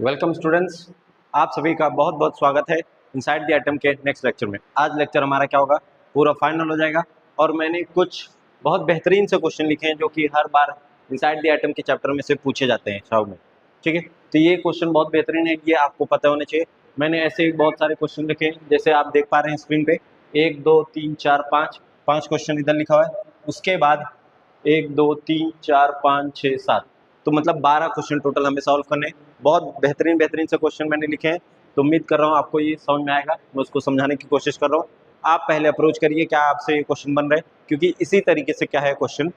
Welcome students, आप सभी का बहुत बहुत स्वागत है इनसाइड द एटम के नेक्स्ट लेक्चर में। आज लेक्चर हमारा क्या होगा, पूरा फाइनल हो जाएगा और मैंने कुछ बहुत बेहतरीन से क्वेश्चन लिखे हैं जो कि हर बार इनसाइड द एटम के चैप्टर में से पूछे जाते हैं शाम में। ठीक है, तो ये क्वेश्चन बहुत बेहतरीन है, ये आपको पता होना चाहिए। मैंने ऐसे ही बहुत सारे क्वेश्चन लिखे हैं, जैसे आप देख पा रहे हैं स्क्रीन पे 1 2 3 4 5 क्वेश्चन इधर लिखा हुआ है। उसके बाद 1 2 3 4 5 6 7, तो मतलब 12 क्वेश्चन टोटल हमें सॉल्व करने हैं। बहुत बेहतरीन से क्वेश्चन मैंने लिखे हैं, तो उम्मीद कर रहा हूँ आपको ये समझ में आएगा। मैं उसको समझाने की कोशिश कर रहा हूँ। आप पहले अप्रोच करिए, क्या आपसे ये क्वेश्चन बन रहे हैं, क्योंकि इसी तरीके से क्या है क्वेश्चन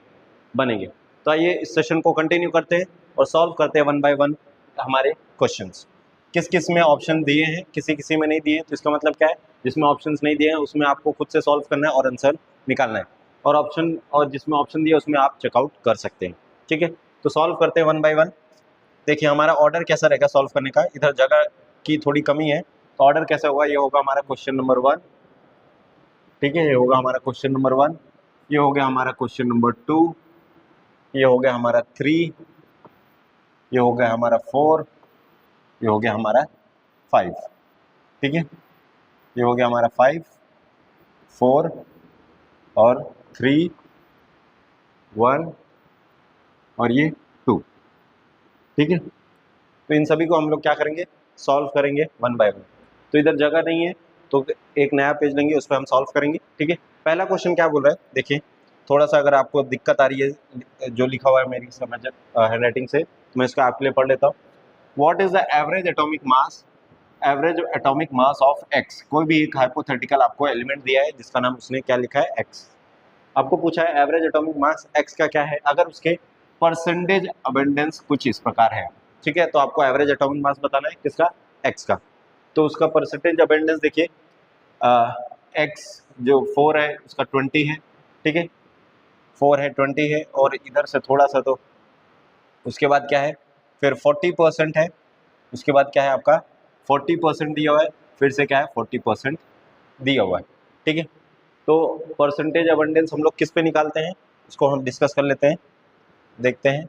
बनेंगे। तो आइए इस सेशन को कंटिन्यू करते हैं और सॉल्व करते हैं वन बाय वन हमारे क्वेश्चंस। किस किस में ऑप्शन दिए हैं, किसी किसी में नहीं दिए हैं, तो इसका मतलब क्या है, जिसमें ऑप्शंस नहीं दिए हैं उसमें आपको खुद से सॉल्व करना है और आंसर निकालना है, और जिसमें ऑप्शन दिए उसमें आप चेकआउट कर सकते हैं। ठीक है, तो सॉल्व करते हैं वन बाय वन। देखिए हमारा ऑर्डर कैसा रहेगा सॉल्व करने का, इधर जगह की थोड़ी कमी है, तो ऑर्डर कैसा होगा, ये होगा हमारा क्वेश्चन नंबर 1। ठीक है, ये होगा हमारा क्वेश्चन नंबर 1, ये हो गया हमारा क्वेश्चन नंबर 2, ये हो गया हमारा 3, ये हो गया हमारा 4, ये हो गया हमारा 5। ठीक है, ये हो गया हमारा 5 4 और 3 1 और ये 2। ठीक है, तो इन सभी को हम लोग क्या करेंगे, सॉल्व करेंगे वन बाय वन। तो इधर जगह नहीं है तो एक नया पेज लेंगे, उस पर हम सॉल्व करेंगे। ठीक है, पहला क्वेश्चन क्या बोल रहा है, देखिए थोड़ा सा अगर आपको दिक्कत आ रही है जो लिखा हुआ है मेरी समझ हैंड राइटिंग से, तो मैं इसका आपके लिए पढ़ लेता हूँ। What is the average atomic mass of x. कोई भी एक हाइपोथेटिकल आपको एलिमेंट दिया है जिसका नाम उसने क्या लिखा है, एक्स। आपको पूछा है एवरेज एटॉमिक मास एक्स का क्या है, अगर उसके परसेंटेज अबेंडेंस कुछ इस प्रकार है। ठीक है, तो आपको एवरेज एटॉमिक मास बताना है किसका, एक्स का। तो उसका परसेंटेज अबेंडेंस देखिए, एक्स जो 4 है उसका 20 है। ठीक है, 4 है 20 है, और इधर से थोड़ा सा, तो उसके बाद क्या है, फिर 40% है, उसके बाद क्या है आपका 40% दिया हुआ है, फिर से क्या है 40% दिया हुआ है। ठीक है, तो परसेंटेज अबंडेंस हम लोग किस पे निकालते हैं, इसको हम डिस्कस कर लेते हैं, देखते हैं।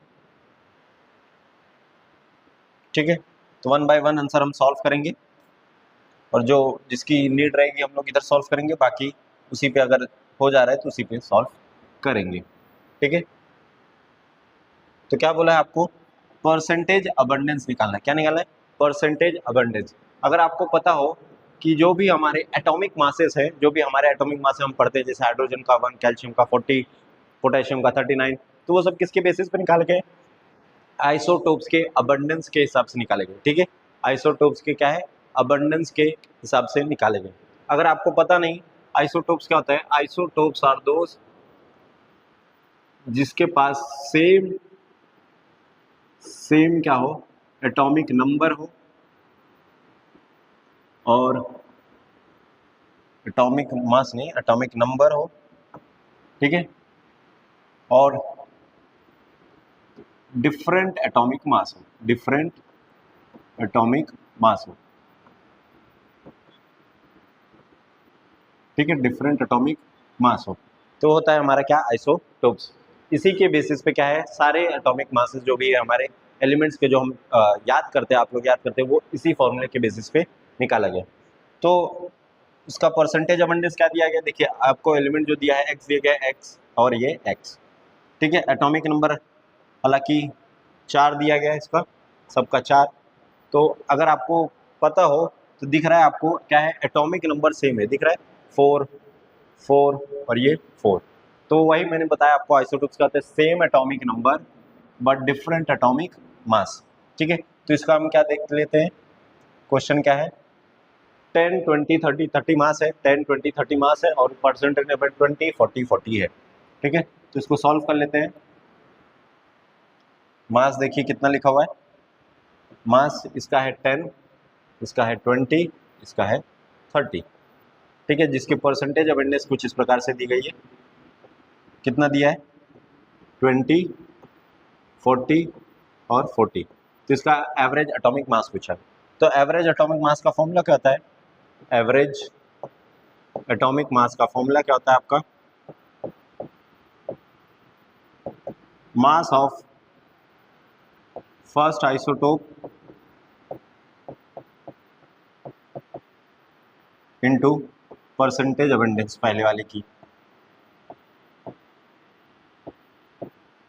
ठीक है, तो वन बाय वन आंसर हम सॉल्व करेंगे, और जो जिसकी नीड रहेगी हम लोग इधर सॉल्व करेंगे, बाकी उसी पे अगर हो जा रहा है तो उसी पे सॉल्व करेंगे। ठीक है, तो क्या बोला है आपको, परसेंटेज अबंडेंस निकालना है। क्या निकालना है, परसेंटेज अबंडेंस। अगर आपको पता हो कि जो भी हमारे एटॉमिक मासेस है, जो भी हमारे एटॉमिक मास हम पढ़ते हैं, जैसे हाइड्रोजन का 1, कैल्शियम का 40, पोटेशियम का 39, तो वो सब किसके बेसिस पे निकाल के, आइसोटोप्स के अबंडेंस के हिसाब से निकाले गए। ठीक है, आइसोटोप्स के क्या है, अबंडेंस के हिसाब से निकाले गए। अगर आपको पता नहीं आइसोटोप्स क्या होता है, आइसोटोप्स आर दोस जिसके पास सेम क्या हो, एटॉमिक नंबर हो और एटॉमिक मास नहीं, एटॉमिक नंबर हो। ठीक है, और डिफरेंट एटॉमिक मास हो, डिफरेंट एटॉमिक मास हो। ठीक है, डिफरेंट एटॉमिक मास हो, तो होता है हमारा क्या, आइसोटोप्स। इसी के बेसिस पे क्या है, सारे एटॉमिक मासेस जो भी है हमारे एलिमेंट्स के, जो हम याद करते हैं, आप लोग याद करते हैं, वो इसी फॉर्मूले के बेसिस पे निकाला गया। तो उसका परसेंटेज अबंडेंस क्या दिया गया, देखिए आपको एलिमेंट जो दिया है एक्स दिया गया है, एक्स और ये एक्स। ठीक है, एटॉमिक नंबर हालांकि 4 दिया गया है, इसका सबका 4। तो अगर आपको पता हो तो दिख रहा है आपको क्या है, एटॉमिक नंबर सेम है, दिख रहा है 4 4 और ये 4। तो वही मैंने बताया आपको, आइसोटोप्स का same atomic number but different atomic mass. ठीक है, तो इसका हम क्या देख लेते हैं, क्वेश्चन क्या है, 10 20 30 30 मास है, 10 20 30 मास है, और परसेंटेज नंबर 20 40 40 है। ठीक है, तो इसको सॉल्व कर लेते हैं। मास देखिए कितना लिखा हुआ है, मास इसका है 10, इसका है 20, इसका है 30। ठीक है, जिसकी परसेंटेज अवेयरनेस कुछ इस प्रकार से दी गई है, कितना दिया है 20 40 और 40, तो इसका एवरेज एटॉमिक मास पूछा है। तो एवरेज एटॉमिक मास का फॉर्मूला क्या होता है, एवरेज एटॉमिक मास का फॉर्मूला क्या होता है आपका, mass of first isotope into percentage abundance पहले वाले की,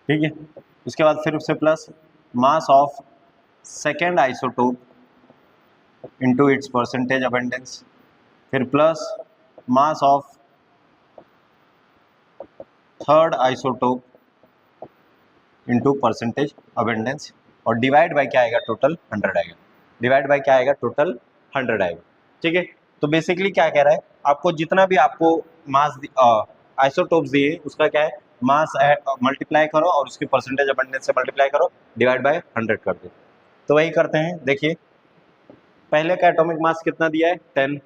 ठीक है। उसके बाद फिर उससे plus mass of second isotope into its percentage abundance, फिर plus mass of third isotope into percentage abundance, और डिवाइड बाय क्या आएगा, टोटल 100 आएगा। डिवाइड बाय क्या आएगा, टोटल 100 आएगा, ठीक है। तो बेसिकली क्या कह रहा है, आपको जितना भी आपको मास आइसोटोप्स दिए उसका क्या है, मास मल्टीप्लाई करो और उसकी परसेंटेज अबंडेंस से मल्टीप्लाई करो, डिवाइड बाय 100 कर दो। तो वही करते हैं, देखिए पहले का एटॉमिक मास कितना दिया है, 10,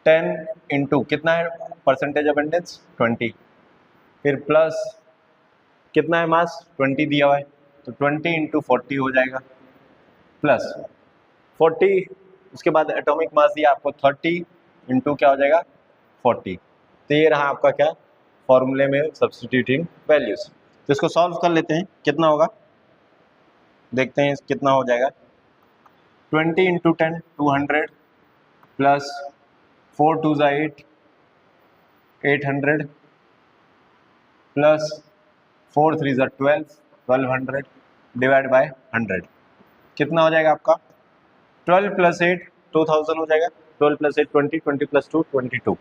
10 इंटू कितना है परसेंटेज अबंडेंस 20, फिर प्लस कितना है मास 20 दिया हुआ है, तो 20 इंटू 40 हो जाएगा, प्लस 40, उसके बाद एटॉमिक मास दिया आपको 30 इंटू क्या हो जाएगा 40। तो ये रहा आपका क्या, फॉर्मूले में सब्स्टिट्यूटिंग वैल्यूज। तो इसको सॉल्व कर लेते हैं, कितना होगा देखते हैं कितना हो जाएगा। 20 into 10 200, plus 4 2 8 800, plus 4 3 12 1200, divide by 100, कितना हो जाएगा आपका 12 प्लस 8 2000 हो जाएगा, 12 प्लस 8 20, 20 प्लस 2 22,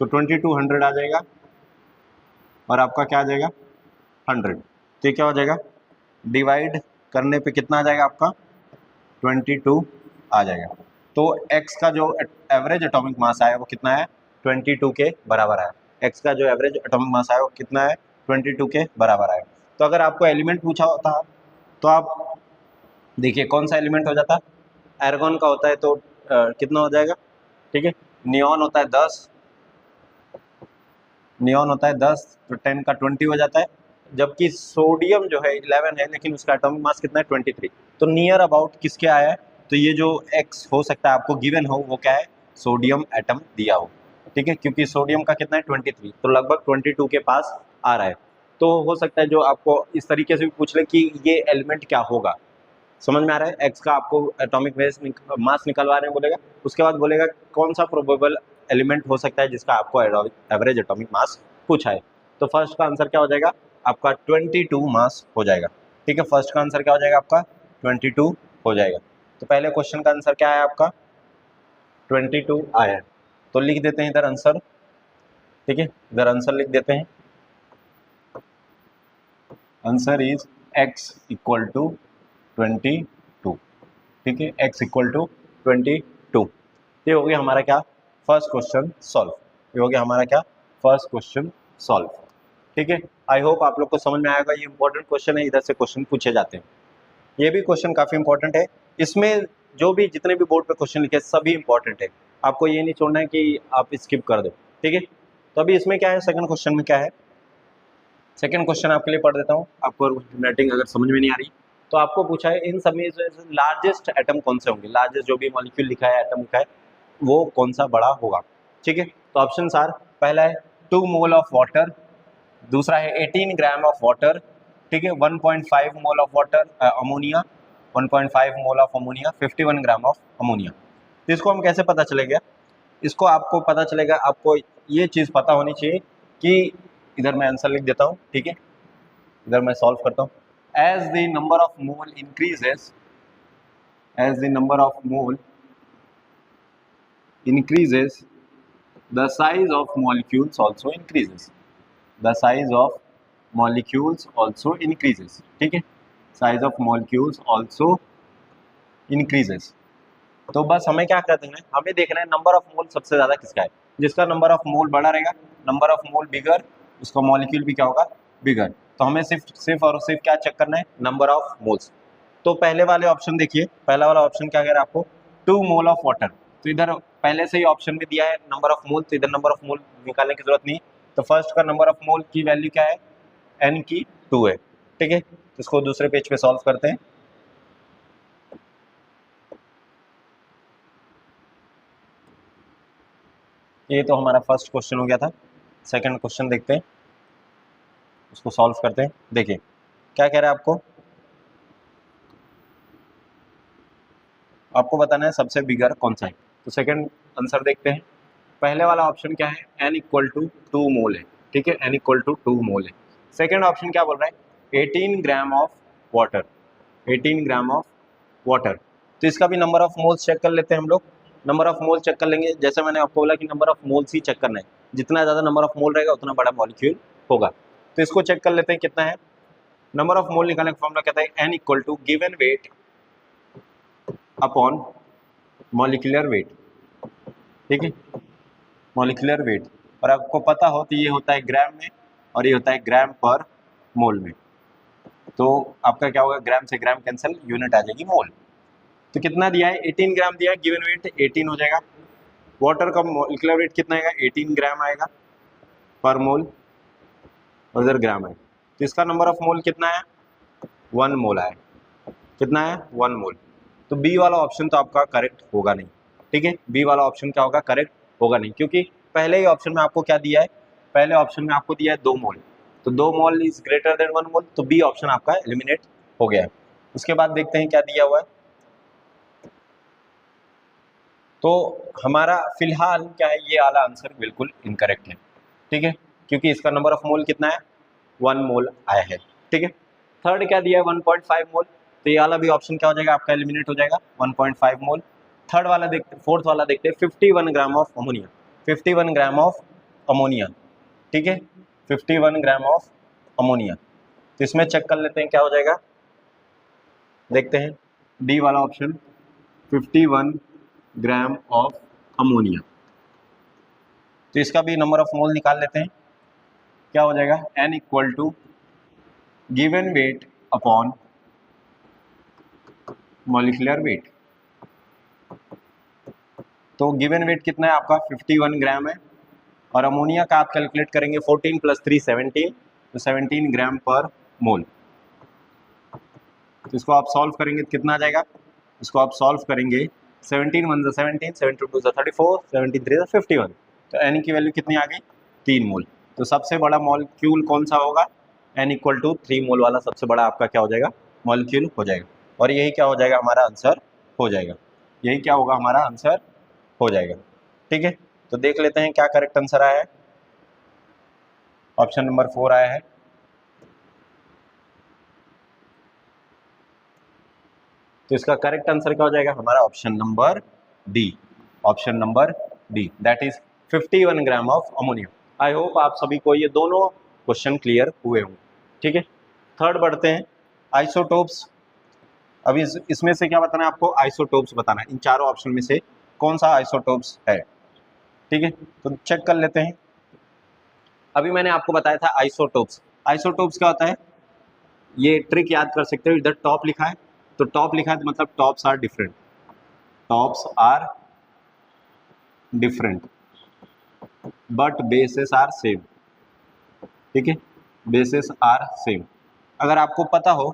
तो 2200 आ जाएगा, और आपका क्या आ जाएगा 100। तो ये क्या हो जाएगा, डिवाइड करने पे कितना आ जाएगा आपका 22 आ जाएगा। तो x का जो एवरेज एटॉमिक मास आया वो कितना है, 22 के बराबर आया। x का जो एवरेज एटॉमिक मास आया वो कितना है, 22 के बराबर आया। तो अगर आपको एलिमेंट पूछा होता तो आप देखिए कौन सा एलिमेंट हो जाता, एर्गॉन का होता है तो कितना हो जाएगा, ठीक है। नियॉन होता है 10, नियॉन होता है 10, तो 10 का 20 हो जाता है, जबकि सोडियम जो है 11 है लेकिन उसका एटॉमिक मास कितना है 23। तो नियर अबाउट किसके आया है, तो ये जो x हो सकता है आपको गिवन हो वो क्या है, सोडियम एटम दिया हो, ठीक है, क्योंकि सोडियम का कितना है 23, तो लगभग 22 के पास आ रहा है। तो हो सकता है जो आपको इस तरीके से भी पूछ ले कि ये एलिमेंट क्या होगा, समझ में आ रहा है। एक्स का आपको एटॉमिक मास निकलवा रहे हैं बोलेगा, उसके बाद बोलेगा कौन सा प्रोबेबल एलिमेंट हो सकता है जिसका आपको एवरेज एटॉमिक मास पूछा है। तो फर्स्ट का आंसर क्या हो जाएगा आपका 22 मास हो जाएगा, ठीक है। फर्स्ट का आंसर क्या हो जाएगा आपका 22 हो जाएगा। तो पहले क्वेश्चन का आंसर क्या है आपका 22 आया है, तो लिख देते हैं इधर आंसर, ठीक है, इधर आंसर लिख देते हैं। Answer is x equal to 22, ठीक है, x इक्वल टू 22। ये हो गया हमारा क्या फर्स्ट क्वेश्चन सॉल्व, ये हो गया हमारा क्या फर्स्ट क्वेश्चन सॉल्व, ठीक है। आई होप आप लोग को समझ में आएगा, ये इंपॉर्टेंट क्वेश्चन है, इधर से क्वेश्चन पूछे जाते हैं। ये भी क्वेश्चन काफ़ी इंपॉर्टेंट है, इसमें जो भी जितने भी बोर्ड पे क्वेश्चन लिखे सभी इंपॉर्टेंट है, आपको ये नहीं छोड़ना है कि आप स्किप कर दो, ठीक है। तो अभी इसमें क्या है, सेकंड क्वेश्चन में क्या है, सेकंड क्वेश्चन आपके लिए पढ़ देता हूँ, आपको राइटिंग अगर समझ में नहीं आ रही तो आपको पूछा है इन सब में लार्जेस्ट एटम कौन से होंगे, लार्जेस्ट जो भी मॉलिक्यूल लिखा है एटम लिखा है वो कौन सा बड़ा होगा, ठीक है। तो ऑप्शन आर, पहला है 2 मोल ऑफ वाटर, दूसरा है 18 ग्राम ऑफ वाटर, ठीक है, 1.5 mole of water ammonia, 1.5 mole of ammonia, 51 gram of ammonia. तो इसको हम कैसे पता चलेगा, इसको आपको पता चलेगा, आपको ये चीज़ पता होनी चाहिए कि इधर मैं आंसर लिख देता हूँ, ठीक है, इधर मैं सॉल्व करता हूँ। As the number of mole increases, as the number of mole increases the size of molecules also increases, the size of molecules also increases, ठीक है, size of molecules also increases। तो बस हमें क्या कर देना है, हमें देखना है नंबर ऑफ मोल सबसे ज्यादा किसका है, जिसका नंबर ऑफ मोल बड़ा रहेगा, नंबर ऑफ मोल बिगर, उसका मॉलिक्यूल भी क्या होगा बिगर। तो हमें सिर्फ और सिर्फ क्या चेक करना है, नंबर ऑफ मोल्स। तो पहले वाले ऑप्शन देखिए, पहला वाला ऑप्शन क्या कह रहा है आपको 2 मोल ऑफ वाटर, तो इधर पहले से ही ऑप्शन में दिया है नंबर ऑफ मोल, तो इधर नंबर ऑफ मोल निकालने की जरूरत नहीं। तो फर्स्ट का नंबर ऑफ मोल की वैल्यू क्या है, n की 2 है, ठीक है। तो इसको दूसरे पेज पे सॉल्व करते हैं। ये तो हमारा फर्स्ट क्वेश्चन हो गया था, सेकंड क्वेश्चन देखते हैं, उसको सॉल्व करते हैं। देखिए क्या कह रहा है आपको, आपको बताना है सबसे बिगर कौन सा है। तो सेकंड आंसर देखते हैं, पहले वाला ऑप्शन क्या है, n इक्वल टू 2 मोल है, ठीक है, n इक्वल टू 2 मोल है। सेकेंड ऑप्शन क्या बोल रहा है, 18 gram of water, 18 gram of water. तो इसका भी नंबर ऑफ मोल्स चेक कर लेते हैं हम लोग। नंबर ऑफ मोल चेक कर लेंगे, जैसे मैंने आपको बोला कि नंबर ऑफ मोल्स ही चेक करना है, जितना ज़्यादा नंबर ऑफ मोल रहेगा उतना बड़ा मॉलिक्यूल होगा। तो इसको चेक कर लेते हैं कितना है। नंबर ऑफ मोल निकालने का फॉर्मूला कहता है n equal to given weight upon molecular weight, ठीक है, मॉलिक्यूलर वेट। और आपको पता हो तो ये होता है ग्राम में और ये होता है ग्राम पर मोल में। तो आपका क्या होगा, ग्राम से ग्राम कैंसिल, यूनिट आ जाएगी मोल। तो कितना दिया है, 18 ग्राम दिया है, गिवन वेट 18 हो जाएगा। वाटर का मॉलिक्यूलर वेट कितना आएगा, 18 ग्राम आएगा पर मोल, और इधर ग्राम है। तो इसका नंबर ऑफ मोल कितना है, 1 मोल आया। कितना है, 1 मोल। तो बी वाला ऑप्शन तो आपका करेक्ट होगा नहीं, ठीक है, बी वाला ऑप्शन क्या होगा, करेक्ट होगा नहीं, क्योंकि पहले ही ऑप्शन में आपको क्या दिया है, पहले ऑप्शन में आपको दिया है 2 मोल, तो 2 मोल इज ग्रेटर देन 1 मोल, तो बी ऑप्शन आपका एलिमिनेट हो गया है। उसके बाद देखते हैं क्या दिया हुआ है। तो हमारा फिलहाल क्या है, ये वाला आंसर बिल्कुल इनकरेक्ट है, ठीक है, क्योंकि इसका नंबर ऑफ मोल कितना है, 1 मोल आया है, ठीक है। थर्ड क्या दिया है, 1.5 मोल, तो ये वाला भी ऑप्शन क्या हो जाएगा, आपका एलिमिनेट हो जाएगा, 1.5 मोल। थर्ड वाला देखते, फोर्थ वाला देखते हैं, 51 gram of ammonia, 51 gram of ammonia, ठीक है, 51 ग्राम ऑफ अमोनिया। तो इसमें चेक कर लेते हैं क्या हो जाएगा, देखते हैं डी वाला ऑप्शन, 51 ग्राम ऑफ अमोनिया। तो इसका भी नंबर ऑफ मोल निकाल लेते हैं, क्या हो जाएगा, n equal to given weight upon molecular weight. तो गिवन वेट कितना है आपका, 51 ग्राम है, और अमोनिया का आप कैलकुलेट करेंगे 14 + 3 17, तो 17 ग्राम पर मोल। तो इसको आप सॉल्व करेंगे तो कितना आ जाएगा, इसको आप सॉल्व करेंगे, 17 × 1 = 17, 7 × 2 = 34, 17 × 3 = 51। तो n की वैल्यू कितनी आ गई, 3 मोल। तो सबसे बड़ा मॉलिक्यूल कौन सा होगा, n इक्वल टू 3 मोल वाला सबसे बड़ा आपका क्या हो जाएगा, मॉलिक्यूल हो जाएगा। और यही क्या हो जाएगा, हमारा आंसर हो जाएगा, यही क्या होगा, हमारा आंसर हो जाएगा, ठीक है। तो देख लेते हैं क्या करेक्ट आंसर आया है। ऑप्शन नंबर 4 आया है। तो इसका करेक्ट आंसर क्या हो जाएगा, हमारा option number D, option number D, that is 51 gram of ammonia. I hope आप सभी को ये दोनों क्वेश्चन क्लियर हुए हों, ठीक है। थर्ड बढ़ते हैं, आइसोटोप्स। अभी इसमें से क्या बताना है आपको, आइसोटोप्स बताना है, इन चारों ऑप्शन में से कौन सा आइसोटोप्स है, ठीक है। तो चेक कर लेते हैं। अभी मैंने आपको बताया था आइसोटोप्स, आइसोटोप्स क्या होता है, ये ट्रिक याद कर सकते हो, इधर टॉप लिखा है, तो टॉप लिखा है तो मतलब tops are different, tops are different but bases are same, ठीक है, बेसेस आर सेम। अगर आपको पता हो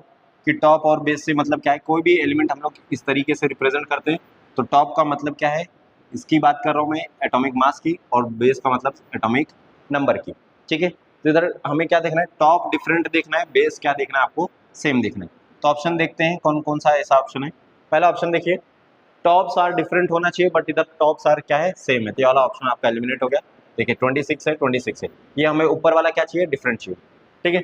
कि टॉप और बेस से मतलब क्या है, कोई भी एलिमेंट हम लोग इस तरीके से रिप्रेजेंट करते हैं, तो टॉप का मतलब क्या है, इसकी बात कर रहा हूँ मैं, एटॉमिक मास की, और बेस का मतलब एटॉमिक नंबर की, ठीक है। तो इधर हमें क्या देखना है, टॉप डिफरेंट देखना है, बेस क्या देखना है आपको, सेम देखना है। तो ऑप्शन देखते हैं कौन कौन सा ऐसा ऑप्शन है। पहला ऑप्शन देखिए, टॉप्स आर डिफरेंट होना चाहिए बट इधर टॉप्स आर क्या है, सेम है, तो ये वाला ऑप्शन आपका एलिमिनेट हो गया। देखिए 26 है, 26 है, ये हमें ऊपर वाला क्या चाहिए, डिफरेंट चाहिए, ठीक है।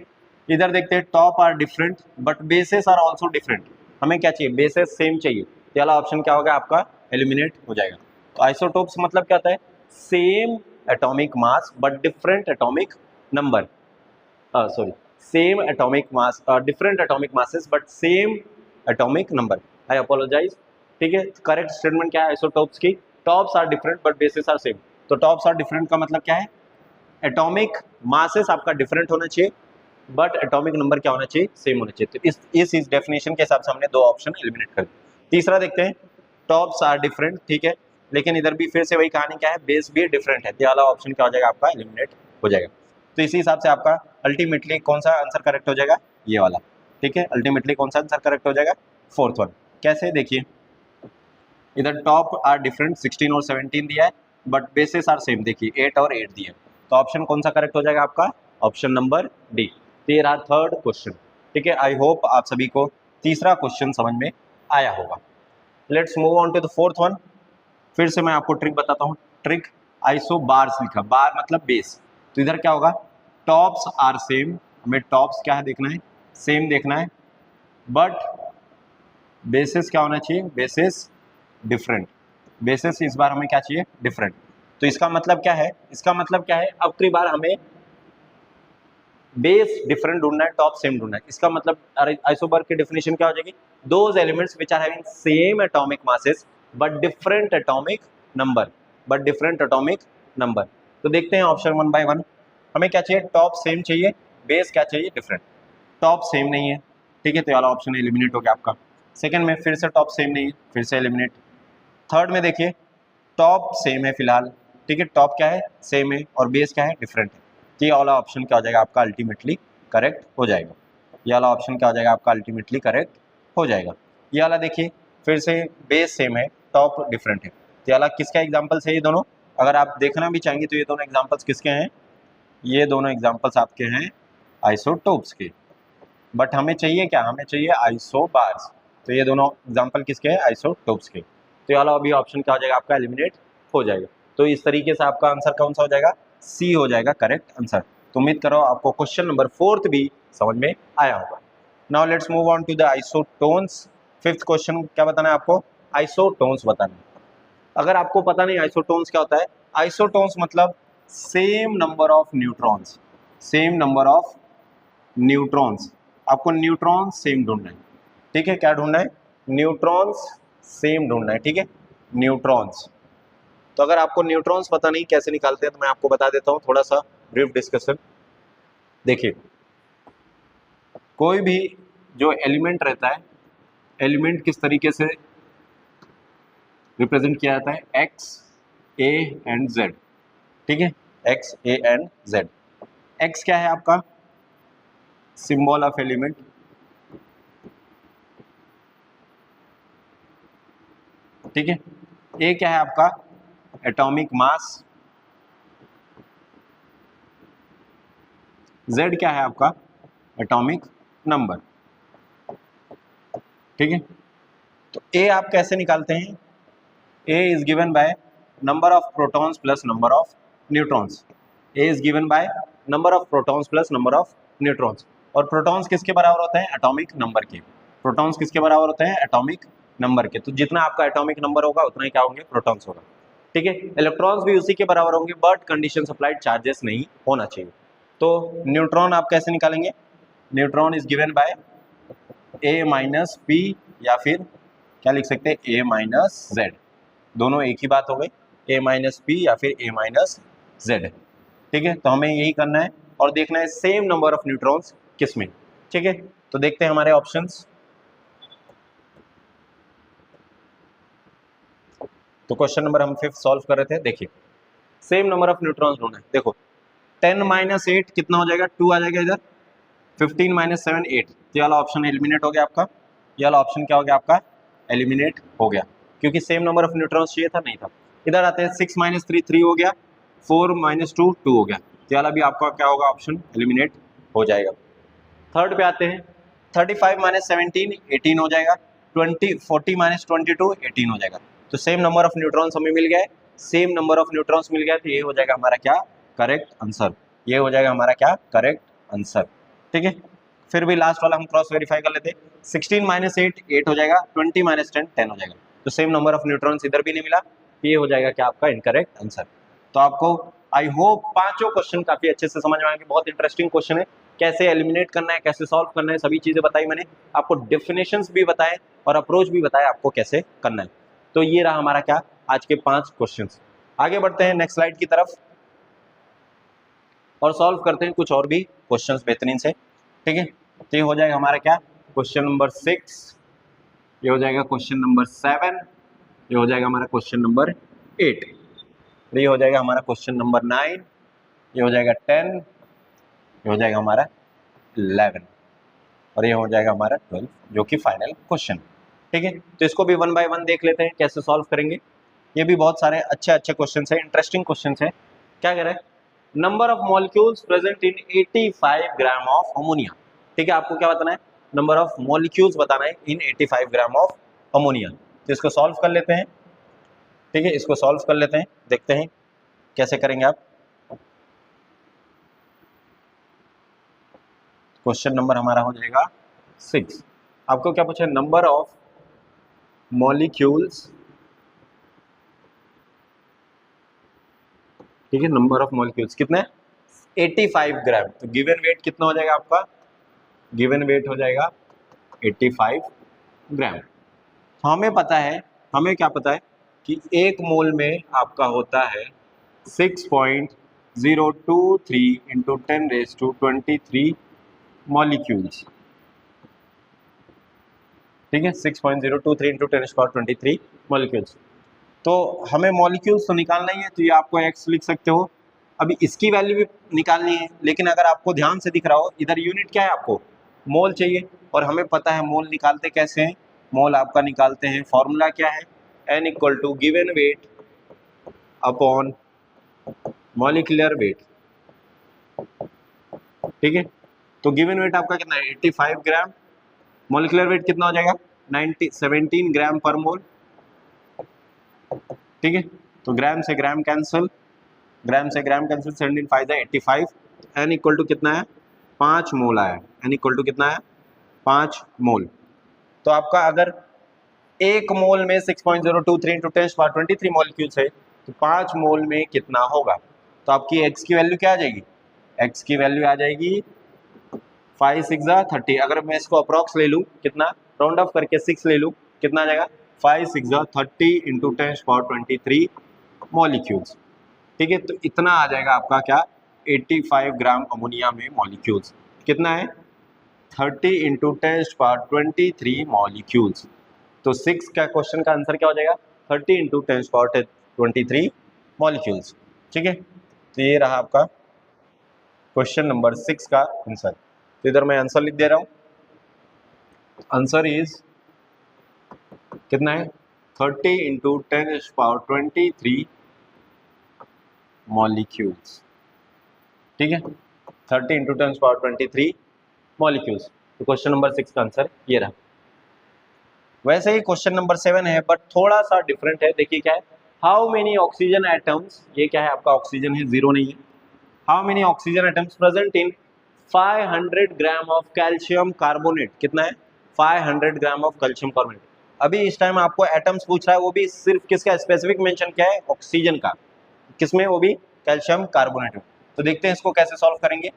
इधर देखते हैं, top are different but bases are also different, हमें क्या चाहिए, बेसेस सेम चाहिए, तो ये वाला ऑप्शन क्या होगा आपका, एलिमिनेट हो जाएगा। तो आइसोटोप्स मतलब क्या होता है, same atomic mass but different atomic number, sorry, same atomic mass, different atomic masses but same atomic number, I apologise, ठीक है। करेक्ट स्टेटमेंट क्या है आइसोटोप्स की, tops are different but basis are same. तो टॉप्स आर डिफरेंट का मतलब क्या है, एटॉमिक मासेस आपका डिफरेंट होना चाहिए बट एटॉमिक नंबर क्या होना चाहिए, सेम होना चाहिए। तो इस डेफिनेशन के हिसाब से हमने 2 ऑप्शन एलिमिनेट कर दिए। तीसरा देखते हैं, टॉप्स आर डिफरेंट, ठीक है, लेकिन इधर भी फिर से वही कहानी क्या है, बेस भी डिफरेंट है, तो ये वाला ऑप्शन क्या हो जाएगा आपका, एलिमिनेट हो जाएगा। तो इसी हिसाब से आपका अल्टीमेटली कौन सा आंसर करेक्ट हो जाएगा, ये वाला, ठीक है, अल्टीमेटली कौन सा आंसर करेक्ट हो जाएगा, 4th वन। कैसे, देखिए इधर टॉप आर डिफरेंट 16 और 17 दिया है बट बेसिस आर सेम, देखिए 8 और 8 दिया है, तो ऑप्शन कौन सा करेक्ट हो जाएगा आपका, ऑप्शन नंबर डी। तो ये रहा थर्ड क्वेश्चन, ठीक है। आई होप आप सभी को तीसरा क्वेश्चन समझ में आया होगा। Let's move on to the 4th one. फिर से मैं आपको ट्रिक बताता हूँ, ट्रिक आइसोबार्स लिखा, बार मतलब बेस, तो इधर क्या होगा, टॉप्स आर सेम, हमें टॉप्स क्या है देखना है, सेम देखना है, बट बेसिस क्या होना चाहिए, बेसिस डिफरेंट, बेसिस इस बार हमें क्या चाहिए, डिफरेंट। तो इसका मतलब क्या है, इसका मतलब क्या है, अब की बार हमें बेस डिफरेंट ढूंढना है, टॉप सेम ढूंढना है। इसका मतलब आइसोबार की डेफिनेशन क्या हो जाएगी, those elements which are having same atomic masses but different atomic number, but different atomic number. तो देखते हैं ऑप्शन वन बाय वन, हमें क्या चाहिए, टॉप सेम चाहिए, बेस क्या चाहिए, डिफरेंट। टॉप सेम नहीं है, ठीक है, तो वाला ऑप्शन एलिमिनेट हो गया आपका। सेकंड में फिर से टॉप सेम नहीं है, फिर से एलिमिनेट। थर्ड में देखिए टॉप सेम है फिलहाल, ठीक है, टॉप क्या है, सेम है, और बेस क्या है, डिफरेंट है, तो ये वाला ऑप्शन क्या हो जाएगा आपका, अल्टीमेटली करेक्ट हो जाएगा। ये वाला ऑप्शन क्या हो जाएगा आपका, अल्टीमेटली करेक्ट हो जाएगा। ये वाला देखिए फिर से बेस सेम है, टॉप डिफरेंट है, तो ये वाला किसका एग्जाम्पल्स है, ये दोनों अगर आप देखना भी चाहेंगे तो ये दोनों एग्जाम्पल्स किसके हैं, ये दोनों एग्जाम्पल्स आपके हैं आइसोटोप्स के, बट हमें चाहिए क्या, हमें चाहिए आइसोबार्स, तो ये दोनों एग्जाम्पल किसके हैं, आइसोटोप्स के, तो ये वाला अभी ऑप्शन क्या हो जाएगा आपका, एलिमिनेट हो जाएगा। तो इस तरीके से आपका आंसर कौन सा हो जाएगा, सी हो जाएगा करेक्ट आंसर। तो उम्मीद करो आपको क्वेश्चन नंबर 4 भी समझ में आया होगा। Now let's move on to the isotones. Fifth question क्या बताना है आपको, आइसोटोन्स बताना है। अगर आपको पता नहीं आइसोटोन्स क्या होता है, आइसोटोन्स मतलब same number of neutrons, same number of neutrons, आपको न्यूट्रॉन्स सेम ढूंढना है, ठीक है, क्या ढूंढना है, न्यूट्रॉन्स सेम ढूंढना है, ठीक है, न्यूट्रॉन्स। तो अगर आपको न्यूट्रॉन्स पता नहीं कैसे निकालते हैं तो मैं आपको बता देता हूं, थोड़ा सा ब्रीफ डिस्कशन। देखिए कोई भी जो एलिमेंट रहता है, एलिमेंट किस तरीके से रिप्रेजेंट किया जाता है, एक्स ए एंड जेड, ठीक है, x A and Z. X क्या है आपका, सिंबल ऑफ एलिमेंट, ठीक है, ए क्या है आपका, एटॉमिक मास, जेड क्या है आपका, एटॉमिक नंबर, ठीक है। तो ए आप कैसे निकालते हैं, A is given by number of protons plus number of neutrons, A is given by number of protons plus number of neutrons, और प्रोटॉन्स किसके बराबर होते हैं, एटॉमिक नंबर के, प्रोटॉन्स किसके बराबर होते हैं, एटॉमिक नंबर के, तो जितना आपका एटॉमिक नंबर होगा उतना ही क्या होंगे, प्रोटॉन्स होगा, ठीक है। इलेक्ट्रॉन्स भी उसी के बराबर होंगे बट कंडीशन सप्लाइड चार्जेस नहीं होना चाहिए। तो न्यूट्रॉन आप कैसे निकालेंगे, neutron is given bye A minus P, या फिर क्या लिख सकते हैं, ए माइनस जेड, दोनों एक ही बात हो गई, ए माइनस पी या फिर ए माइनस जेड, ठीक है। तो हमें यही करना है और देखना है सेम नंबर ऑफ न्यूट्रॉन्स किस में, ठीक है। तो देखते हैं हमारे ऑप्शंस। तो क्वेश्चन नंबर हम 5 सॉल्व कर रहे थे, देखिए सेम नंबर ऑफ न्यूट्रॉन्स ढूंढना है। देखो 10 माइनस 8 कितना हो जाएगा, 2 आ जाएगा इधर, 15 माइनस 7 8, ये वाला ऑप्शन एलिमिनेट हो गया आपका, ये वाला ऑप्शन क्या हो गया आपका, एलिमिनेट हो गया, क्योंकि सेम नंबर ऑफ न्यूट्रॉन्स चाहिए था, नहीं था। इधर आते हैं 6 माइनस 3 3 हो गया, 4 माइनस 2 2 हो गया, ये वाला भी आपका क्या होगा, ऑप्शन एलिमिनेट हो जाएगा। थर्ड पे आते हैं 35 माइनस 17 18 हो जाएगा, 40 माइनस 22 18 हो जाएगा। तो सेम नंबर ऑफ न्यूट्रॉन्स हमें मिल गया, सेम नंबर ऑफ न्यूट्रॉन्स मिल गया, तो ये हो जाएगा हमारा क्या, करेक्ट आंसर, ये हो जाएगा हमारा क्या, करेक्ट आंसर, ठीक है। फिर भी लास्ट वाला हम क्रॉस वेरीफाई कर लेते हैं, 16 माइनस 8 8 हो जाएगा, 20 माइनस 10 10 हो जाएगा, तो सेम नंबर ऑफ न्यूट्रॉन्स इधर भी नहीं मिला, ये हो जाएगा क्या आपका इनकरेक्ट आंसर। तो आपको आई होप पांचों क्वेश्चन काफी अच्छे से समझ में आएंगे, बहुत इंटरेस्टिंग क्वेश्चन है, कैसे एलिमिनेट करना है, कैसे सॉल्व करना है, सभी चीजें बताई मैंने आपको, डेफिनेशंस भी बताए और अप्रोच भी बताया आपको कैसे करना है। तो ये रहा हमारा क्या, आज के 5 क्वेश्चंस। आगे बढ़ते हैं नेक्स्ट स्लाइड की तरफ और सॉल्व करते हैं कुछ और भी क्वेश्चंस बेहतरीन से, ठीक है। तो ये हो जाएगा हमारा क्या, क्वेश्चन नंबर 6, ये हो जाएगा क्वेश्चन नंबर 7, ये हो जाएगा हमारा क्वेश्चन नंबर 8, ये हो जाएगा हमारा क्वेश्चन नंबर 9, ये हो जाएगा 10, ये हो जाएगा हमारा 11 और ये हो जाएगा हमारा 12, जो कि फाइनल क्वेश्चन, ठीक है। तो इसको भी 1 बाय 1 देख लेते हैं कैसे सॉल्व करेंगे। ये भी बहुत सारे अच्छे अच्छे क्वेश्चन है, इंटरेस्टिंग क्वेश्चन है। क्या कह रहे हैं, number of molecules present in 85 gram of ammonia, ठीक है, आपको क्या बताना है, नंबर ऑफ मॉलिक्यूल्स बताना है इन 85 ग्राम ऑफ अमोनिया। तो इसको सॉल्व कर लेते हैं, ठीक है, इसको सॉल्व कर लेते हैं, देखते हैं कैसे करेंगे आप? क्वेश्चन नंबर हमारा हो जाएगा 6। आपको क्या पूछा? नंबर ऑफ मॉलिक्यूल्स, ठीक है, नंबर ऑफ मॉलिक्यूल्स कितने? 85 ग्राम। तो गिवन वेट कितना हो जाएगा आपका? गिवन वेट हो जाएगा 85 ग्राम। तो हमें पता है, हमें क्या पता है कि एक मोल में आपका होता है 6.023 इंटू 10⁻23 मॉलिक्यूल्स, ठीक है, 6.023 इंटू 10⁻23 मॉलिक्यूल्स। तो हमें मॉलिक्यूल्स तो निकालना ही है, तो ये आपको एक्स लिख सकते हो। अभी इसकी वैल्यू भी निकालनी है, लेकिन अगर आपको ध्यान से दिख रहा हो इधर यूनिट क्या है, आपको मोल चाहिए, और हमें पता है मोल निकालते कैसे हैं। मोल आपका निकालते हैं, फॉर्मूला क्या है? N equal to given weight upon molecular weight, ठीक है। तो गिवन वेट आपका कितना है? 85 ग्राम। मॉलिक्यूलर वेट कितना हो जाएगा? 17 ग्राम पर मोल, ठीक है। तो ग्राम से ग्राम कैंसिल, ग्राम से gram cancel, 17 5 85। N equal to कितना है? 5 मोल आया। एन इक्वल टू कितना है? 5 मोल। तो आपका अगर एक मोल में 6.023 इंटू 10⁻23 मॉलिक्यूल्स है, तो 5 मोल में कितना होगा? तो आपकी एक्स की वैल्यू क्या आ जाएगी? एक्स की वैल्यू आ जाएगी 5 6 30। अगर मैं इसको अप्रॉक्स ले लूँ, कितना राउंड ऑफ करके 6 ले लूँ, कितना आ जाएगा? 5 6 30 इंटू 10⁻23 मॉलिक्यूल्स, ठीक है। तो इतना आ जाएगा आपका क्या? 85 ग्राम अमोनिया में मॉलिक्यूल्स कितना है? 30 इंटू 10⁻23 मॉलिक्यूल्स। तो 6 का क्वेश्चन का आंसर क्या हो जाएगा? 30 इंटू 10⁻23 मॉलिक्यूल्स, ठीक है। तो ये रहा आपका क्वेश्चन नंबर 6 का आंसर। तो इधर मैं आंसर लिख दे रहा हूँ। आंसर इज कितना है? 30 इंटू 10⁻23 मॉलिक्यूल्स, ठीक है, 30 इंटू 10⁻23 मॉलिक्यूल्स। तो क्वेश्चन नंबर 6 का आंसर ये रहा। वैसे ही क्वेश्चन नंबर 7 है, बट थोड़ा सा डिफरेंट है। देखिए क्या है? हाउ मेनी ऑक्सीजन एटम्स, ये क्या है आपका? ऑक्सीजन है, जीरो नहीं है। How many oxygen atoms present in 500 gram of calcium carbonate, कितना है? 500 ग्राम ऑफ कैल्शियम कार्बोनेट। अभी इस टाइम आपको एटम्स पूछ रहा है, वो भी सिर्फ किसका? स्पेसिफिक मेंशन क्या है? ऑक्सीजन का। किसमें? वो भी कैल्शियम कार्बोनेट में। तो देखते हैं इसको कैसे सॉल्व करेंगे,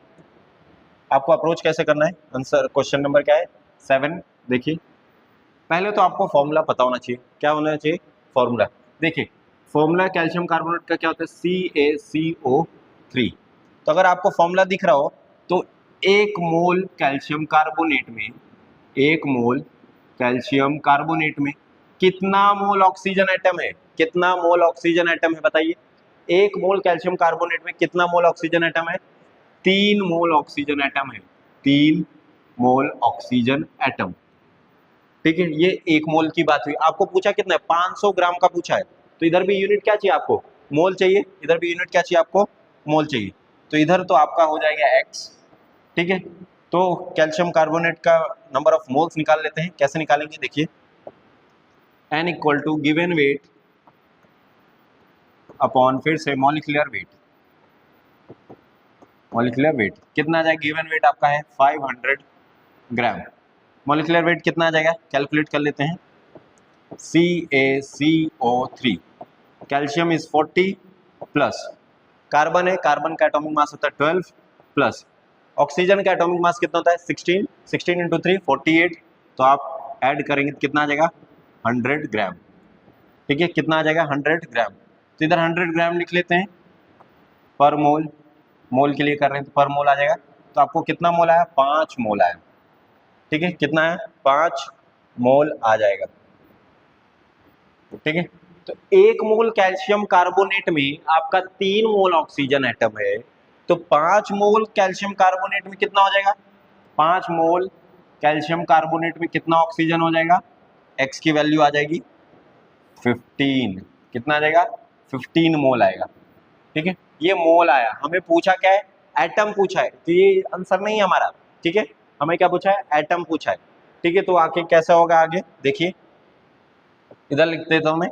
आपको अप्रोच कैसे करना है। आंसर क्वेश्चन नंबर क्या है? 7। देखिए पहले तो आपको फॉर्मूला पता होना चाहिए। क्या होना चाहिए? फॉर्मूला। देखिए फॉर्मूला कैल्शियम कार्बोनेट का क्या होता है? CaCO3। तो अगर आपको फॉर्मूला दिख रहा हो, तो एक मोल कैल्शियम कार्बोनेट में, एक मोल कैल्शियम कार्बोनेट में कितना मोल ऑक्सीजन एटम है? कितना मोल ऑक्सीजन एटम है बताइए? एक मोल कैल्शियम कार्बोनेट में कितना मोल ऑक्सीजन एटम है? 3 मोल ऑक्सीजन एटम है। 3 मोल ऑक्सीजन एटम, ठीक है। ये एक मोल की बात हुई। आपको पूछा कितना है? 500 ग्राम का पूछा है। तो इधर भी यूनिट क्या चाहिए आपको? मोल चाहिए। इधर भी यूनिट क्या चाहिए आपको? मोल चाहिए। तो इधर तो आपका हो जाएगा x, ठीक है। तो कैल्शियम कार्बोनेट का नंबर ऑफ मोल्स निकाल लेते हैं। कैसे निकालेंगे? देखिए n equal to given weight upon फिर से मॉलिक्यूलर वेट। मॉलिक्यूलर वेट कितना आ जाएगा? गिवन वेट आपका है 500 ग्राम। मॉलिक्यूलर वेट कितना आ जाएगा? कैलकुलेट कर लेते हैं। CaCO3, calcium is 40 plus carbon है, कार्बन का एटॉमिक मास होता है 12 प्लस ऑक्सीजन का एटॉमिक मास कितना होता है? 16। 16 इंटू 3 48। तो आप ऐड करेंगे तो कितना आ जाएगा? 100 ग्राम, ठीक है। कितना आ जाएगा? 100 ग्राम। तो इधर 100 ग्राम लिख लेते हैं पर मोल। मोल के लिए कर रहे हैं तो पर मोल आ जाएगा। तो आपको कितना मोल आया? 5 मोल आया, ठीक है। कितना है? 5 मोल आ जाएगा, ठीक है। तो एक मोल कैल्शियम कार्बोनेट में आपका 3 मोल ऑक्सीजन एटम है, तो 5 मोल कैल्शियम कार्बोनेट में कितना हो जाएगा? 5 मोल कैल्शियम कार्बोनेट में कितना ऑक्सीजन हो जाएगा? एक्स की वैल्यू आ जाएगी 15। कितना आ जाएगा? 15 मोल आएगा, ठीक है। ये मोल आया। हमें पूछा क्या है? एटम पूछा है, तो ये आंसर नहीं है हमारा, ठीक है। हमें क्या पूछा है? एटम पूछा है, ठीक है। तो आगे कैसा होगा? आगे देखिए, इधर लिख देता हूं मैं।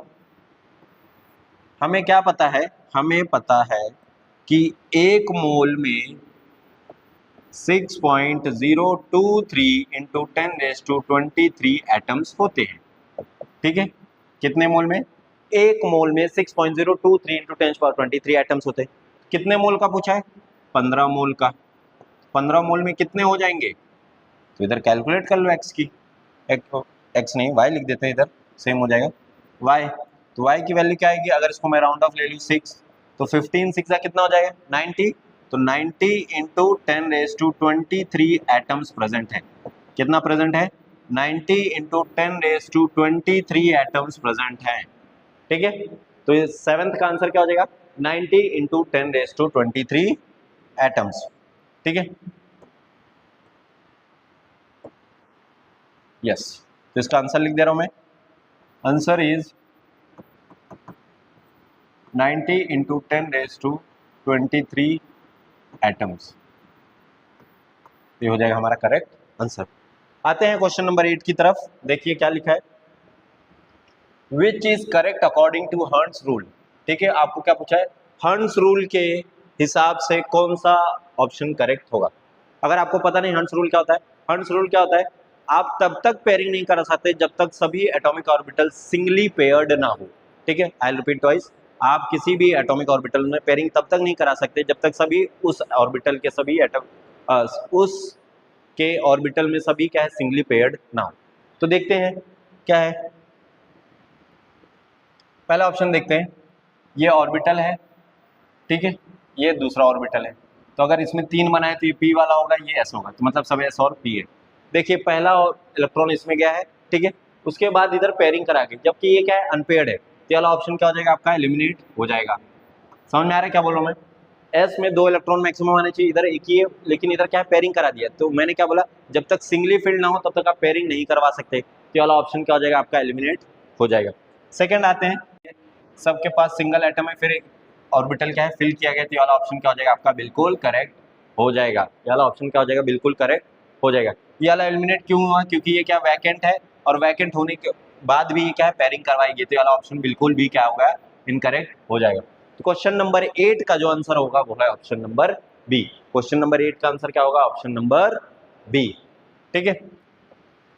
हमें क्या पता है? हमें पता है कि एक मोल में 6.023 इंटू 10⁻23 एटम्स होते हैं। ठीक है, कितने मोल में? एक मोल में 6.023 इंटू 10⁻23 एटम्स होते हैं। कितने मोल का पूछा है? 15 मोल का। 15 मोल में कितने हो जाएंगे? तो इधर कैलकुलेट कर लो एक्स की, एक्स नहीं वाई लिख देते हैं, इधर सेम हो जाएगा वाई। तो वाई की वैल्यू क्या आएगी? अगर इसको मैं राउंड ऑफ ले लूँ 6, तो 15 6 कितना हो जाएगा? 90। तो 90 इंटू 10⁻23 एटम्स प्रेजेंट है। कितना प्रेजेंट है? 90 इंटू 10⁻23 एटम्स प्रेजेंट है। ठीक है, तो ये सेवेंथ का आंसर क्या हो जाएगा? 90 इंटू 10⁻23 एटम्स। ठीक है, यस। तो इसका आंसर लिख दे रहा हूं मैं। Answer is 90 into 10⁻23 atoms. ये हो जाएगा हमारा करेक्ट आंसर। आते हैं क्वेश्चन नंबर 8 की तरफ। देखिए क्या लिखा है, which is correct according to hertz rule. ठीक है, आपको क्या पूछा है? हर्ट्ज रूल के हिसाब से कौन सा ऑप्शन करेक्ट होगा। अगर आपको पता नहीं हर्ट्ज रूल क्या होता है, हर्ट्ज रूल क्या होता है, आप तब तक पेयरिंग नहीं करा सकते जब तक सभी एटॉमिक ऑर्बिटल सिंगली पेयर्ड ना हो। ठीक है, आई रिपीट ट्वाइस, आप किसी भी एटॉमिक ऑर्बिटल में पेयरिंग तब तक नहीं करा सकते जब तक सभी उस ऑर्बिटल के सभी उस के ऑर्बिटल में सभी क्या है? सिंगली पेयर्ड ना हो। तो देखते हैं क्या है। पहला ऑप्शन देखते हैं, ये ऑर्बिटल है। ठीक है, ये दूसरा ऑर्बिटल है। तो अगर इसमें 3 बनाए तो ये p वाला होगा, ये s होगा, तो मतलब सब s और p है। देखिए पहला इलेक्ट्रॉन इसमें गया है। ठीक है, उसके बाद इधर पेयरिंग करा के, जबकि ये क्या है? अनपेयर्ड है, तो ये वाला ऑप्शन क्या हो जाएगा आपका? एलिमिनेट हो जाएगा। समझ में आ रहा है क्या बोल रहा हूँ मैं? s में 2 इलेक्ट्रॉन मैक्सिमम आने चाहिए, इधर एक ही है, लेकिन इधर क्या है? पेयरिंग करा दिया। तो मैंने क्या बोला? जब तक सिंगली फील्ड ना हो तब तक आप पेयरिंग नहीं करवा सकते। तो ये वाला ऑप्शन क्या हो जाएगा आपका? एलिमिनेट हो जाएगा। सेकेंड आते हैं, सबके पास सिंगल एटम है, फिर ऑर्बिटल क्या है? फिल किया गया, तो ये वाला ऑप्शन क्या हो जाएगा आपका? बिल्कुल करेक्ट हो जाएगा। ये वाला ऑप्शन क्या हो जाएगा? बिल्कुल करेक्ट हो जाएगा। ये वाला एलिमिनेट क्यों हुआ? क्योंकि ये क्या? वैकेंट है, और वैकेंट होने के बाद भी ये क्या है? पेयरिंग करवाएगी, तो ये वाला ऑप्शन बिल्कुल भी क्या होगा? इनकरेक्ट हो जाएगा। तो क्वेश्चन नंबर 8 का जो आंसर होगा वो है option number B. Question number 8 का आंसर क्या होगा? Option number B. ठीक है,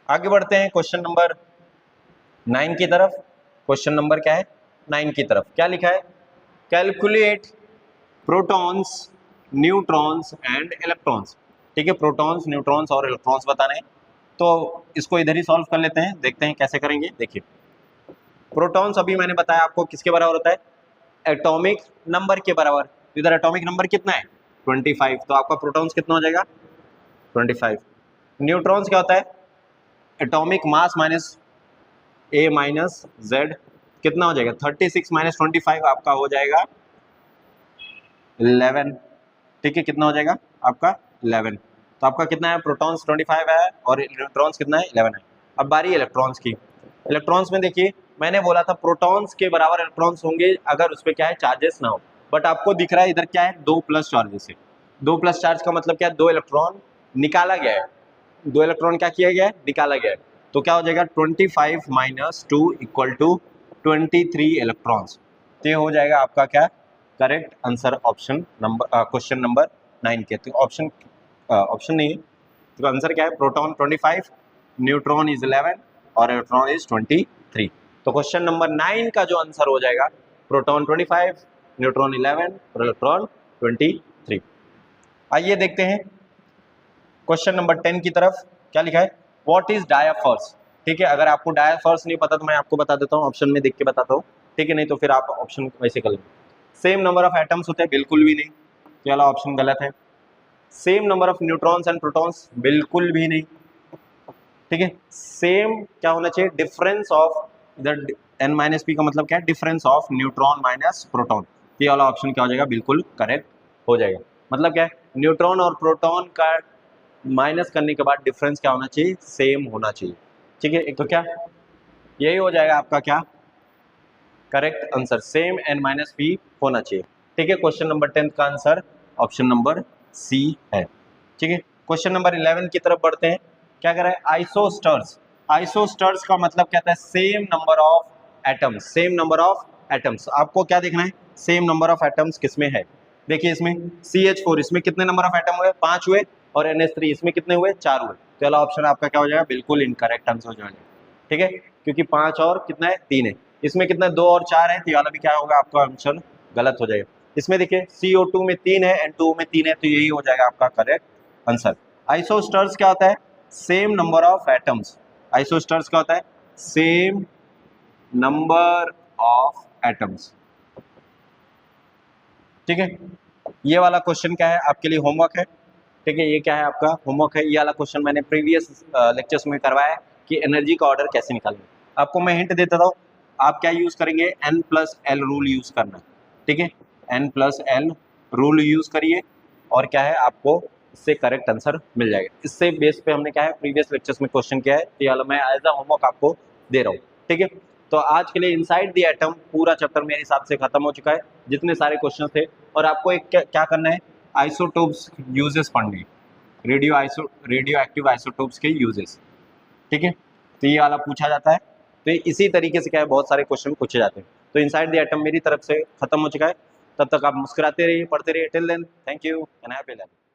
आगे बढ़ते हैं क्वेश्चन नंबर 9 की तरफ। क्वेश्चन नंबर क्या है? 9 की तरफ क्या लिखा है? Calculate protons, neutrons and electrons. ठीक है, प्रोटॉन्स, न्यूट्रॉन्स और इलेक्ट्रॉन्स बताने हैं, तो इसको इधर ही सॉल्व कर लेते हैं, देखते हैं कैसे करेंगे। देखिए प्रोटॉन्स अभी मैंने बताया आपको किसके बराबर होता है? एटॉमिक नंबर के बराबर। इधर एटॉमिक नंबर कितना है? 25, तो आपका प्रोटॉन्स कितना हो जाएगा? 25। न्यूट्रॉन्स क्या होता है? एटॉमिक मास माइनस ए माइनस जेड, कितना हो जाएगा? 36 माइनस 25 आपका हो जाएगा 11। ठीक है, कितना हो जाएगा आपका? 11। तो आपका कितना है? प्रोटॉन्स 25 है और न्यूट्रॉन्स कितना है? 11 है। अब बारी इलेक्ट्रॉन्स की। इलेक्ट्रॉन्स में देखिए मैंने बोला था प्रोटॉन्स के बराबर इलेक्ट्रॉन्स होंगे अगर उस पर क्या है? चार्जेस ना हो, बट आपको दिख रहा है इधर क्या है? 2 प्लस चार्जेस है। 2 प्लस चार्ज का मतलब क्या है? 2 इलेक्ट्रॉन निकाला गया है। 2 इलेक्ट्रॉन क्या किया गया है? निकाला गया है। तो क्या हो जाएगा? 25 माइनस 2 इक्वल टू 23 इलेक्ट्रॉन्स। तो ये हो जाएगा आपका क्या? Correct answer option number question number 9 के। तो ऑप्शन नहीं है, तो आंसर क्या है? प्रोटॉन 25, न्यूट्रॉन इज 11 और इलेक्ट्रॉन इज 23। तो क्वेश्चन नंबर 9 का जो आंसर हो जाएगा प्रोटॉन 25, न्यूट्रॉन 11 और इलेक्ट्रॉन 23। आइए देखते हैं क्वेश्चन नंबर 10 की तरफ। क्या लिखा है? What is diaphors. ठीक है, अगर आपको डायाफॉर्स नहीं पता तो मैं आपको बता देता हूँ, ऑप्शन में देख के बताता हूँ। ठीक है, नहीं तो फिर आप ऑप्शन वैसे कर लेंगे। सेम नंबर ऑफ एटम्स होते हैं, बिल्कुल भी नहीं, ये वाला ऑप्शन गलत है। Same number of neutrons and protons, बिल्कुल भी नहीं। ठीक है, सेम क्या होना चाहिए? डिफरेंस ऑफ, इधर n माइनस पी का मतलब क्या है? Difference of neutron minus proton. ये वाला ऑप्शन क्या हो जाएगा? बिल्कुल करेक्ट हो जाएगा। मतलब क्या है? न्यूट्रॉन और प्रोटॉन का माइनस करने के बाद डिफरेंस क्या होना चाहिए? सेम होना चाहिए। ठीक है, एक तो क्या यही हो जाएगा आपका क्या? Correct answer same n minus P होना चाहिए। ठीक है, क्वेश्चन नंबर 10 का आंसर ऑप्शन नंबर सी है। ठीक है, क्वेश्चन नंबर 11 की तरफ बढ़ते हैं। क्या कह रहा है? आइसोस्टर्स। आइसोस्टर्स का मतलब क्या है? Same number of atoms, same number of atoms. आपको क्या देखना है, सेम नंबर ऑफ एटम्स किसमें है। देखिए इसमें CH4 इसमें कितने नंबर ऑफ एटम हुए, 5 हुए, और NH3 इसमें कितने हुए, 4 हुए। तो वाला ऑप्शन आपका क्या हो जाएगा, बिल्कुल इनकरेक्ट आंसर हो जाएगा। ठीक है, क्योंकि 5 और कितना है, 3 है। इसमें कितना 2 और 4 है, तो ये वाला भी क्या होगा, आपका आंसर गलत हो जाएगा। इसमें देखिए CO2 में 3 है, N2O में 3 है, तो यही हो जाएगा आपका करेक्ट आंसर। आइसोस्टर्स क्या होता है, सेम नंबर ऑफ एटम्स। आइसोस्टर्स क्या होता है, सेम नंबर ऑफ एटम्स। ठीक है, ये वाला क्वेश्चन क्या है, आपके लिए होमवर्क है। ठीक है, ये क्या है, आपका होमवर्क है। ये वाला क्वेश्चन मैंने प्रीवियस लेक्चर्स में करवाया है कि एनर्जी का ऑर्डर कैसे निकालेंगे। आपको मैं हिंट देता हूँ, आप क्या यूज करेंगे, N+L रूल यूज करना। ठीक है, N+L रूल यूज करिए, और क्या है, आपको इससे करेक्ट आंसर मिल जाएगा। इससे बेस पे हमने क्या है, प्रीवियस लेक्चर्स में क्वेश्चन किया है, तो ये वाला मैं एज अ होमवर्क आपको दे रहा हूँ। ठीक है, तो आज के लिए इनसाइड द एटम पूरा चैप्टर मेरे हिसाब से खत्म हो चुका है, जितने सारे क्वेश्चन थे। और आपको एक क्या करना है, आइसोटोप्स यूजेस पढ़ने, रेडियो एक्टिव आइसोटोप्स के यूजेस। ठीक है, तो ये वाला पूछा जाता है। तो इसी तरीके से क्या है, बहुत सारे क्वेश्चन पूछे जाते हैं। तो इनसाइड द एटम मेरी तरफ से खत्म हो चुका है। तब तक आप मुस्कुराते रहिए, पढ़ते रहिए। Till then, thank you and happy learning.